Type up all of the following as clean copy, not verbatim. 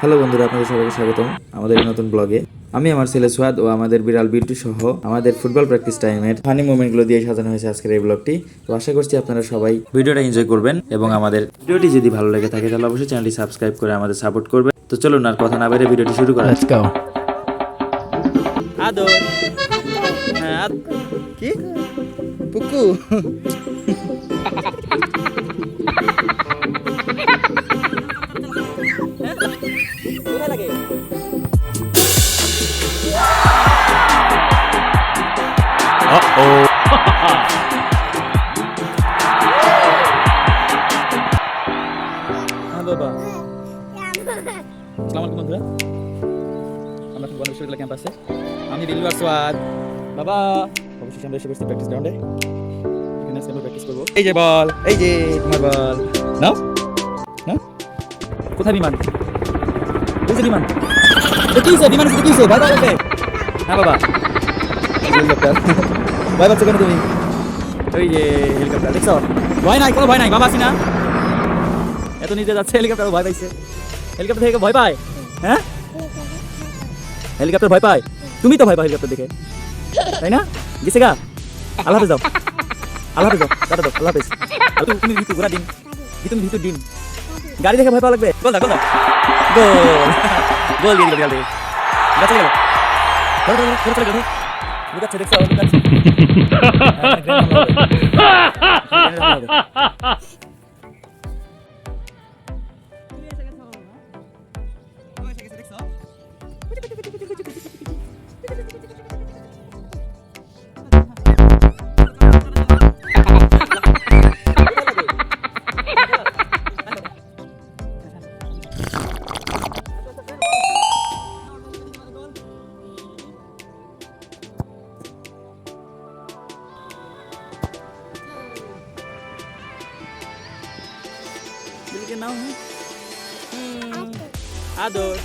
Hello বন্ধুরা, আপনাদের সবাইকে স্বাগতম আমাদের এই নতুন ব্লগে। আমি আমার ছেলে সোয়াদ ও আমাদের বিড়াল বিট্টু সহ আমাদের ফুটবল প্র্যাকটিস টাইমের ফানি মোমেন্টগুলো দিয়ে সাজানো হয়েছে আজকের এই ব্লগটি। তো আশা করছি আপনারা সবাই ভিডিওটা এনজয় করবেন এবং আমাদের ভিডিওটি যদি ভালো লেগে থাকে তাহলে অবশ্যই চ্যানেলটি সাবস্ক্রাইব করে আমাদের সাপোর্ট করবেন। তো চলুন আর কথা না বেরিয়ে ভিডিওটি শুরু করা। Let's go. আদর হ্যাঁ কি পুকু লাগে হ্যাঁ বাবা। আসসালামু আলাইকুম বন্ধুরা, আমরা ফুটবল বিশ্ববিদ্যালয় ক্যাম্পাসে। আমি বিল্লু আর সোয়াদ বাবা অবশ্যই আমরা এসে বসছি প্র্যাকটিস গ্রাউন্ডে। এখানে আমরা প্র্যাকটিস করবো। এই যে বল, এই যে তোমার বল নাও নাও। কোথায় বিমান? এই যে বিমান। কিসে বিমান? কিসে ভাই ভাই বলতে? হ্যাঁ বাবা হেলিকপ্টার। ভয় পাচ্ছ কেন তুমি? ওই যে হেলিকপ্টার দেখছো? ভয় নাই, কোনো ভয় নাই বাবা। আছি না, এত নিচে যাচ্ছে হেলিকপ্টার, ভয় পাইছে। হেলিকপ্টার থেকে ভয় পায়? হ্যাঁ হেলিকপ্টার ভয় পায়? তুমি তো ভয় পাও হেলিকপ্টার দেখে, তাই না? গেছে গা। আল্লাহ হাফেজ যাও, আল্লাহ হাফেজ যাও, টাটা দাও, আল্লাহ হাফেজ। তুমি ভিতু ঘোরা ডিম, তুমি ভিতর ডিম। গাড়ি দেখে ভয় পাওয়া লাগবে? গোল দাও, গোল দাও, গোল গোল দিয়ে দিল, গেল গাছে গেল, ধরো ধরো ধরো, চলে গেল। লুকাচ্ছে, দেখছো লুকাচ্ছে। নাও আদর,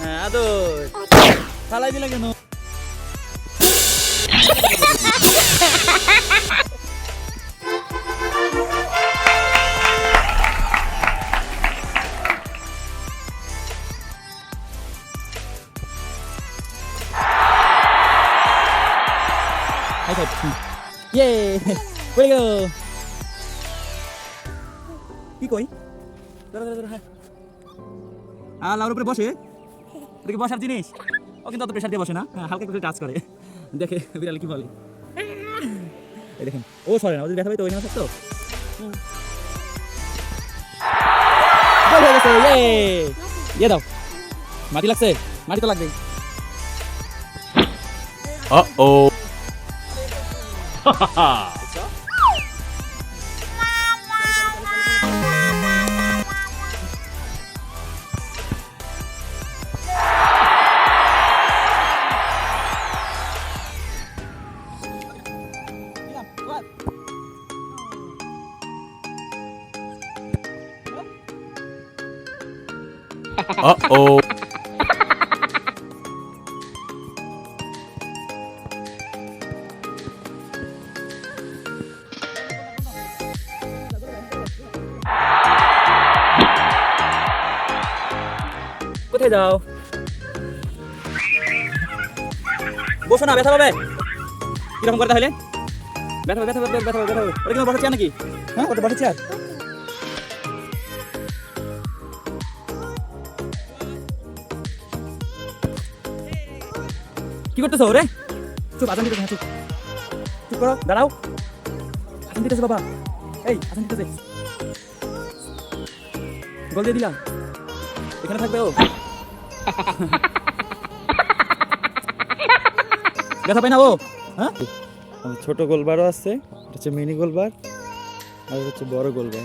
হ্যাঁ আদর। ফালাই দিলে কেন? ইয়ে পড়ে গেল। কি কই? লাউর উপরে বসে, এটা কি বসার জিনিস? ও কিন্তু অত প্রেশার দিয়ে বসে না, হালকা করে টাচ করে, দেখে বিড়াল কি বলে। এই দেখেন, ও সরে না, ওদের ব্যথা পাই তো ওই না থাকতো। ইয়ে দাও, মাটি লাগছে, মাটি তো লাগবে। কোথায় যাও? বসো না, ব্যথা পাবে। কিরকম করে তাহলে? ব্যথা ব্যথা ব্যথা ব্যথা ব্যথা। ওটা কি বসার চেয়ার নাকি? হ্যাঁ ওটা বসার চেয়ার। কি করতেছো ওরে? চুপ, আজান দিতেছে। চুপ চুপ করো, দাঁড়াও। আজান দিতেছে বাবা, এই আজান দিতেছে। গোল দিয়ে দিলাম, এখানে থাকবে ও। ব্যথা পাই না ও? হ্যাঁ, ছোট গোলবারও আছে, এটা হচ্ছে মিনি গোলবার, আর এটা হচ্ছে বড় গোলবার।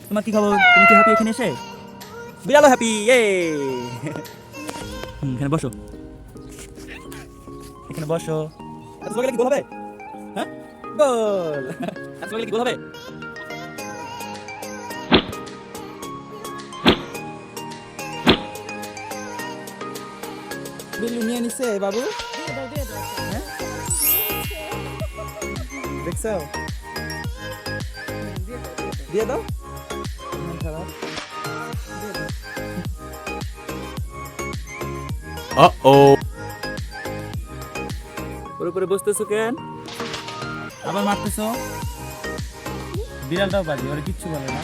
তোমার কি খবর? তুমি কি হ্যাপি এখানে এসে? বিড়ালও হ্যাপি। এখানে বসো, এখানে বসো। এত সময় গেলে কি গোল হবে? হ্যাঁ গোল। এত সময় গেলে কি গোল হবে? বিল্লু নিয়ে নিছে বাবু। দেখছো, দিয়ে দাও। খারাপ ওর উপরে বসতেছো কেন? আবার মারতেছো? বিড়ালটাও বাজি, ওরা কিচ্ছু বলে না।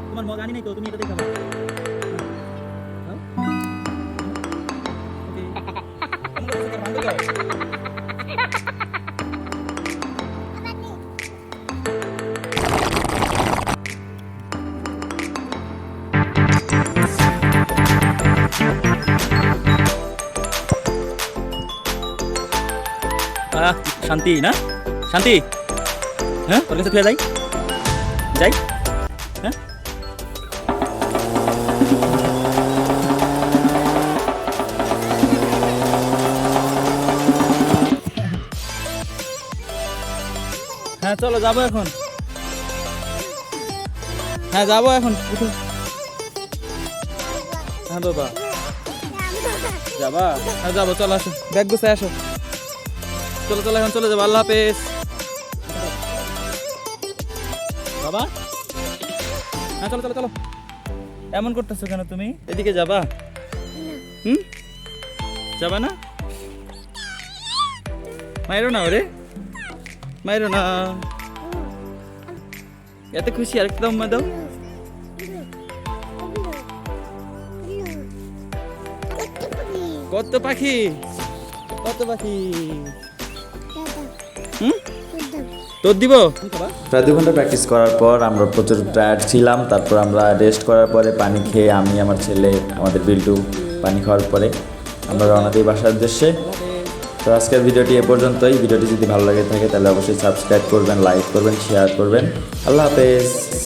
তোমার মগ আনি নাই তো, তুমি এটা দেখাবো। শান্তি না, শান্তি। হ্যাঁ, তোর কাছে ফিরে যাই, যাই। হ্যাঁ, হ্যাঁ চলো যাবো এখন। হ্যাঁ যাবো এখন, উঠো। হ্যাঁ বাবা যাবা? হ্যাঁ যাবো, চলো আসো, ব্যাগ গুছাই আসো। চলো চলো এখন চলে যাবো, আল্লাহ হাফেজ। বাবা হ্যাঁ চলো চলো চলো। এমন করতেছো কেন তুমি? এদিকে যাবা? হুম, যাবা না? মাইরো না ওরে, মাইরো না। এত খুশি, আর একদম দাও। কত পাখি, কত পাখি। হুম, তোর দিব। প্রায় 2 ঘন্টা প্র্যাকটিস করার পর আমরা প্রচুর টায়ার্ড ছিলাম। তারপর আমরা রেস্ট করার পরে পানি খেয়ে আমি, আমার ছেলে, আমাদের বিল্টু পানি খাওয়ার পরে আমরা রওনা দিই বাসার উদ্দেশ্যে। তো আজকের ভিডিওটি এ পর্যন্তই। ভিডিওটি যদি ভালো লাগে থাকে তাহলে অবশ্যই সাবস্ক্রাইব করবেন, লাইক করবেন, শেয়ার করবেন। আল্লাহ হাফেজ।